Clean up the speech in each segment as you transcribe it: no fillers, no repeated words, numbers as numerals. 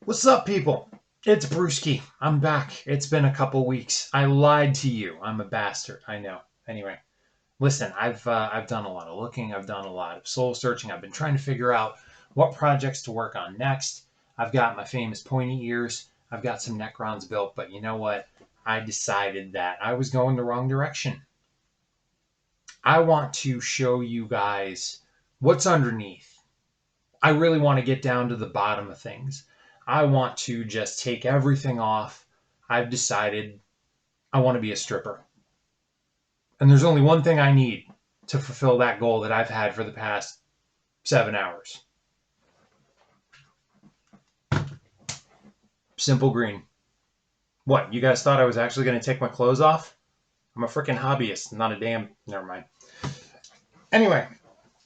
What's up, people? It's Brewski. I'm back. It's been a couple weeks. I lied to you. I'm a bastard. I know. Anyway, listen. I've done a lot of looking. I've done a lot of soul searching. I've been trying to figure out what projects to work on next. I've got my famous pointy ears. I've got some Necrons built, but you know what? I decided that I was going the wrong direction. I want to show you guys what's underneath. I really want to get down to the bottom of things. I want to just take everything off. I've decided I want to be a stripper. And there's only one thing I need to fulfill that goal that I've had for the past 7 hours. Simple green. What, you guys thought I was actually going to take my clothes off? I'm a freaking hobbyist, not a damn. Never mind. Anyway,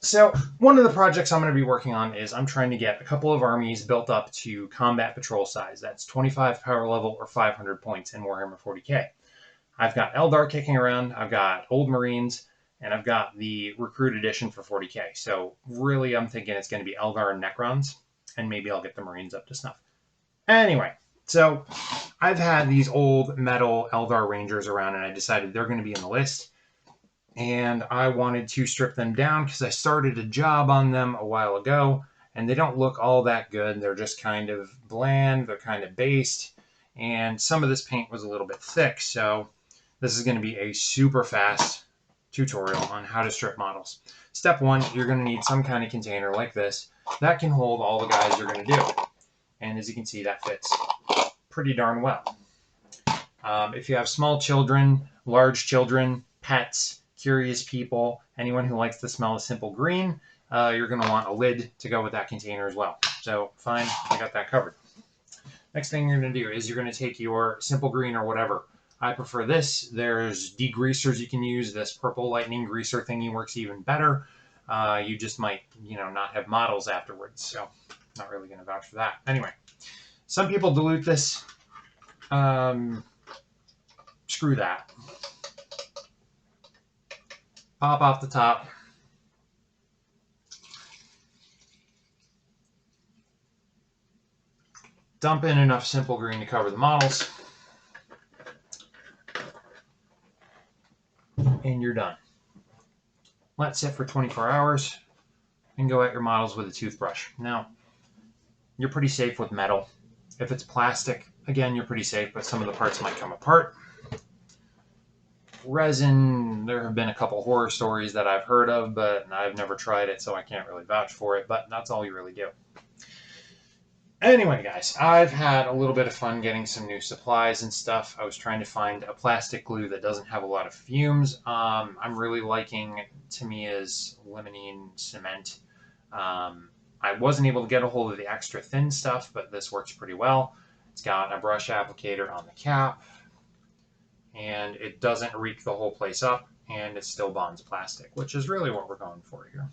so one of the projects I'm going to be working on is I'm trying to get a couple of armies built up to combat patrol size. That's 25 power level or 500 points in Warhammer 40k. I've got Eldar kicking around, I've got Old Marines, and I've got the Recruit Edition for 40k. So really, I'm thinking it's going to be Eldar and Necrons, and maybe I'll get the Marines up to snuff. Anyway, so I've had these old metal Eldar Rangers around, and I decided they're going to be in the list. And I wanted to strip them down because I started a job on them a while ago, and they don't look all that good. They're just kind of bland, they're kind of based, and some of this paint was a little bit thick, so this is going to be a super fast tutorial on how to strip models. Step one, you're going to need some kind of container like this that can hold all the guys you're going to do. And as you can see, that fits pretty darn well. If you have small children, large children, pets, curious people, anyone who likes the smell of simple green, you're going to want a lid to go with that container as well. So fine, I got that covered. Next thing you're going to do is you're going to take your simple green or whatever. I prefer this. There's degreasers you can use. This purple lightning greaser thingy works even better. You just might, not have models afterwards. So not really going to vouch for that. Anyway, some people dilute this. Screw that. Pop off the top. Dump in enough simple green to cover the models. And you're done. Let sit for 24 hours and go at your models with a toothbrush. Now, you're pretty safe with metal. If it's plastic, again, you're pretty safe, but some of the parts might come apart. Resin, there have been a couple horror stories that I've heard of, but I've never tried it, so I can't really vouch for it, but that's all you really do. Anyway, guys, I've had a little bit of fun getting some new supplies and stuff. I was trying to find a plastic glue that doesn't have a lot of fumes. I'm really liking Tamiya's limonene cement. I wasn't able to get a hold of the extra thin stuff, but this works pretty well. It's got a brush applicator on the cap, and it doesn't reek the whole place up, and it still bonds plastic, which is really what we're going for here.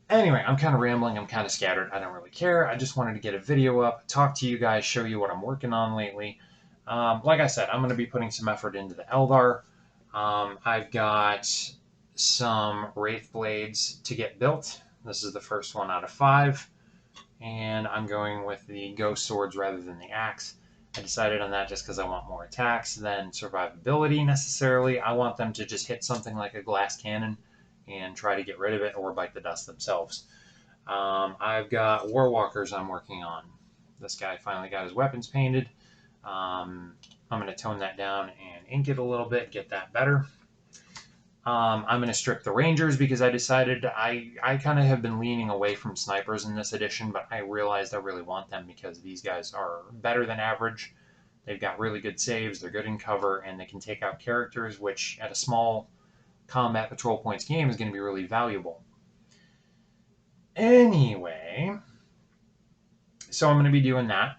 Anyway, I'm kind of rambling. I'm kind of scattered. I don't really care. I just wanted to get a video up, talk to you guys, show you what I'm working on lately. Like I said, I'm going to be putting some effort into the Eldar. I've got some Wraith Blades to get built. This is the first one out of 5. And I'm going with the Ghost Swords rather than the Axe. I decided on that just because I want more attacks than survivability necessarily. I want them to just hit something like a glass cannon and try to get rid of it or bite the dust themselves. I've got Warwalkers I'm working on. This guy finally got his weapons painted. I'm going to tone that down and ink it a little bit, get that better. I'm going to strip the Rangers because I decided I kind of have been leaning away from snipers in this edition, but I realized I really want them because these guys are better than average. They've got really good saves, they're good in cover, and they can take out characters, which at a small combat patrol points game is going to be really valuable. Anyway, so I'm going to be doing that.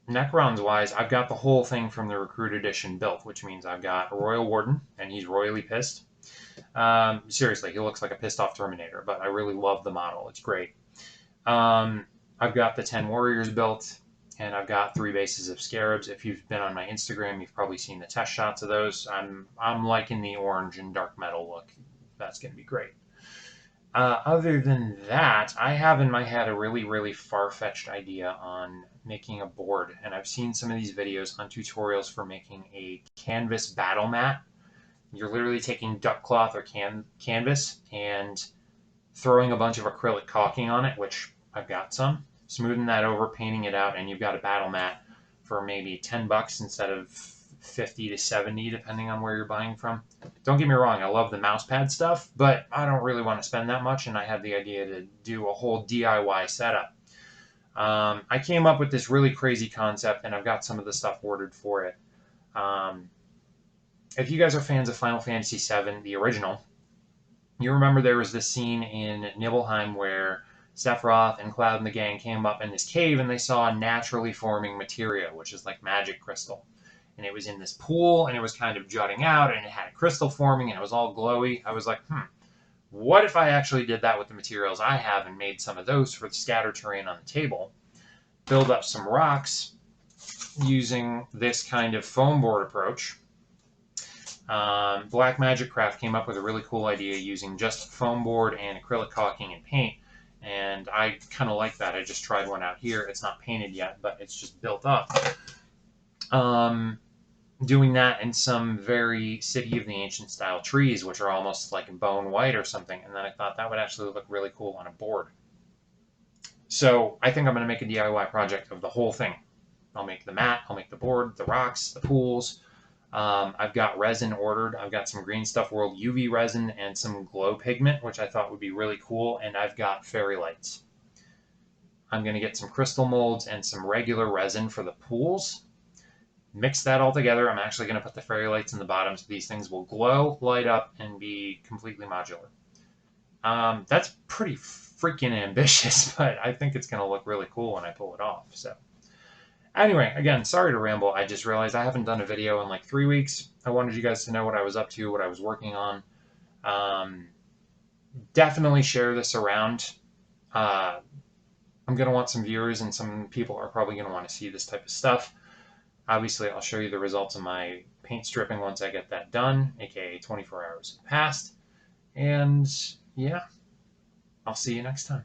Necrons wise, I've got the whole thing from the Recruit Edition built, which means I've got a Royal Warden, and he's royally pissed. Seriously, he looks like a pissed off Terminator, but I really love the model. It's great. I've got the 10 Warriors built, and I've got 3 bases of Scarabs. If you've been on my Instagram, you've probably seen the test shots of those. I'm liking the orange and dark metal look. That's going to be great. Other than that, I have in my head a really, really far-fetched idea on making a board, and I've seen some of these videos on tutorials for making a canvas battle mat. You're literally taking duck cloth or canvas and throwing a bunch of acrylic caulking on it, which I've got some, smoothing that over, painting it out, and you've got a battle mat for maybe $10 instead of 50 to 70, depending on where you're buying from. Don't get me wrong, I love the mouse pad stuff, but I don't really want to spend that much, and I had the idea to do a whole DIY setup. I came up with this really crazy concept, and I've got some of the stuff ordered for it. Um, if you guys are fans of Final Fantasy VII, the original, you remember there was this scene in Nibelheim where Sephiroth and Cloud and the gang came up in this cave and they saw naturally forming materia, which is like magic crystal. And it was in this pool and it was kind of jutting out and it had a crystal forming and it was all glowy. I was like, what if I actually did that with the materials I have and made some of those for the scatter terrain on the table? Build up some rocks using this kind of foam board approach. Black Magic Craft came up with a really cool idea using just foam board and acrylic caulking and paint, and I kind of like that. I just tried one out here. It's not painted yet, but it's just built up. Doing that in some very City of the Ancient style trees, which are almost like bone white or something, and then I thought that would actually look really cool on a board. So I think I'm going to make a DIY project of the whole thing. I'll make the mat, I'll make the board, the rocks, the pools. I've got resin ordered. I've got some Green Stuff World UV resin and some glow pigment, which I thought would be really cool. And I've got fairy lights. I'm going to get some crystal molds and some regular resin for the pools. Mix that all together. I'm actually going to put the fairy lights in the bottom so these things will glow, light up, and be completely modular. That's pretty freaking ambitious, but I think it's going to look really cool when I pull it off. So. Anyway, again, sorry to ramble. I just realized I haven't done a video in like 3 weeks. I wanted you guys to know what I was up to, what I was working on. Definitely share this around. I'm going to want some viewers, and some people are probably going to want to see this type of stuff. Obviously, I'll show you the results of my paint stripping once I get that done, aka 24 hours past. And yeah, I'll see you next time.